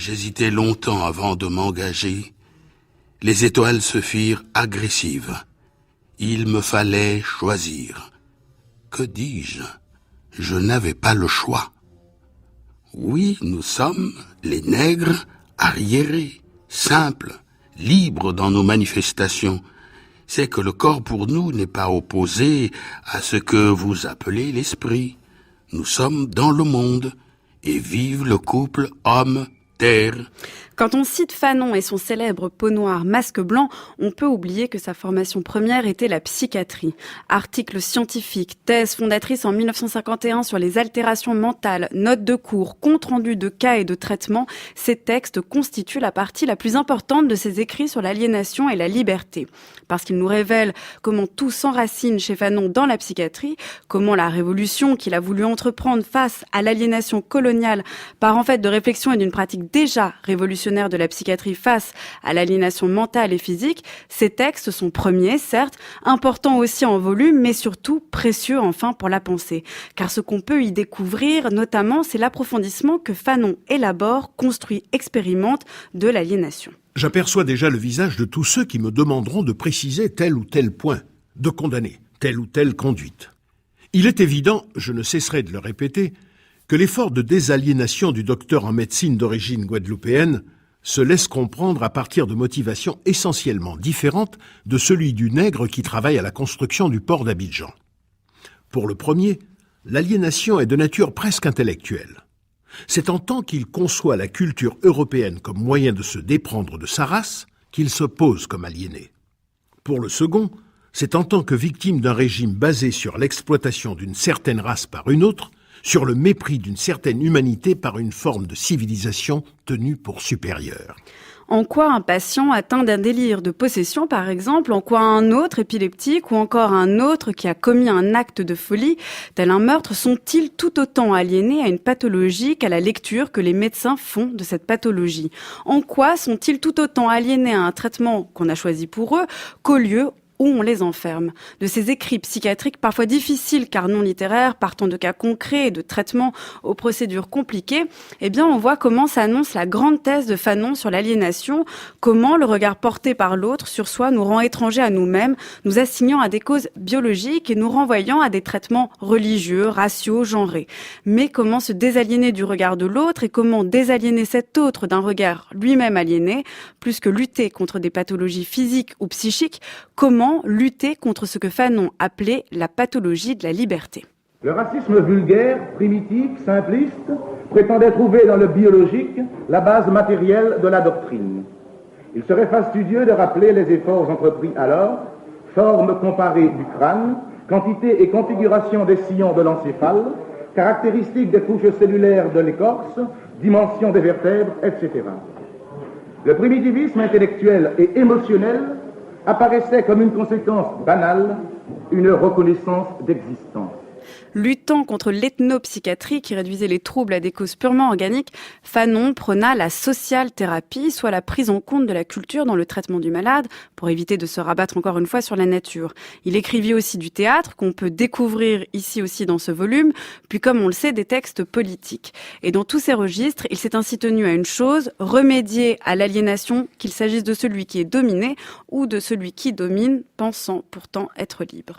J'hésitais longtemps avant de m'engager. Les étoiles se firent agressives. Il me fallait choisir. Que dis-je? Je n'avais pas le choix. Oui, nous sommes, les nègres, arriérés, simples, libres dans nos manifestations. C'est que le corps pour nous n'est pas opposé à ce que vous appelez l'esprit. Nous sommes dans le monde, et vive le couple homme-terre. Quand on cite Fanon et son célèbre peau noire masque blanc, on peut oublier que sa formation première était la psychiatrie. Articles scientifiques, thèse fondatrice en 1951 sur les altérations mentales, notes de cours, comptes rendus de cas et de traitements, ces textes constituent la partie la plus importante de ses écrits sur l'aliénation et la liberté. Parce qu'ils nous révèlent comment tout s'enracine chez Fanon dans la psychiatrie, comment la révolution qu'il a voulu entreprendre face à l'aliénation coloniale part en fait de réflexion et d'une pratique déjà révolutionnaire de la psychiatrie face à l'aliénation mentale et physique, ces textes sont premiers, certes, importants aussi en volume, mais surtout précieux enfin pour la pensée. Car ce qu'on peut y découvrir, notamment, c'est l'approfondissement que Fanon élabore, construit, expérimente de l'aliénation. J'aperçois déjà le visage de tous ceux qui me demanderont de préciser tel ou tel point, de condamner telle ou telle conduite. Il est évident, je ne cesserai de le répéter, que l'effort de désaliénation du docteur en médecine d'origine guadeloupéenne se laisse comprendre à partir de motivations essentiellement différentes de celui du nègre qui travaille à la construction du port d'Abidjan. Pour le premier, l'aliénation est de nature presque intellectuelle. C'est en tant qu'il conçoit la culture européenne comme moyen de se déprendre de sa race qu'il se pose comme aliéné. Pour le second, c'est en tant que victime d'un régime basé sur l'exploitation d'une certaine race par une autre, sur le mépris d'une certaine humanité par une forme de civilisation tenue pour supérieure. En quoi un patient atteint d'un délire de possession, par exemple, en quoi un autre épileptique ou encore un autre qui a commis un acte de folie, tel un meurtre, sont-ils tout autant aliénés à une pathologie qu'à la lecture que les médecins font de cette pathologie? En quoi sont-ils tout autant aliénés à un traitement qu'on a choisi pour eux qu'au lieu où on les enferme? De ces écrits psychiatriques parfois difficiles car non littéraires, partant de cas concrets et de traitements aux procédures compliquées, eh bien on voit comment s'annonce la grande thèse de Fanon sur l'aliénation, comment le regard porté par l'autre sur soi nous rend étrangers à nous-mêmes, nous assignant à des causes biologiques et nous renvoyant à des traitements religieux, raciaux, genrés. Mais comment se désaliéner du regard de l'autre et comment désaliéner cet autre d'un regard lui-même aliéné, plus que lutter contre des pathologies physiques ou psychiques, comment lutter contre ce que Fanon appelait la pathologie de la liberté. Le racisme vulgaire, primitif, simpliste, prétendait trouver dans le biologique la base matérielle de la doctrine. Il serait fastidieux de rappeler les efforts entrepris alors, forme comparée du crâne, quantité et configuration des sillons de l'encéphale, caractéristiques des couches cellulaires de l'écorce, dimension des vertèbres, etc. Le primitivisme intellectuel et émotionnel apparaissait comme une conséquence banale, une reconnaissance d'existence. Luttant contre l'ethnopsychiatrie qui réduisait les troubles à des causes purement organiques, Fanon prôna la social thérapie, soit la prise en compte de la culture dans le traitement du malade, pour éviter de se rabattre encore une fois sur la nature. Il écrivit aussi du théâtre, qu'on peut découvrir ici aussi dans ce volume, puis comme on le sait, des textes politiques. Et dans tous ces registres, il s'est ainsi tenu à une chose, remédier à l'aliénation, qu'il s'agisse de celui qui est dominé ou de celui qui domine, pensant pourtant être libre.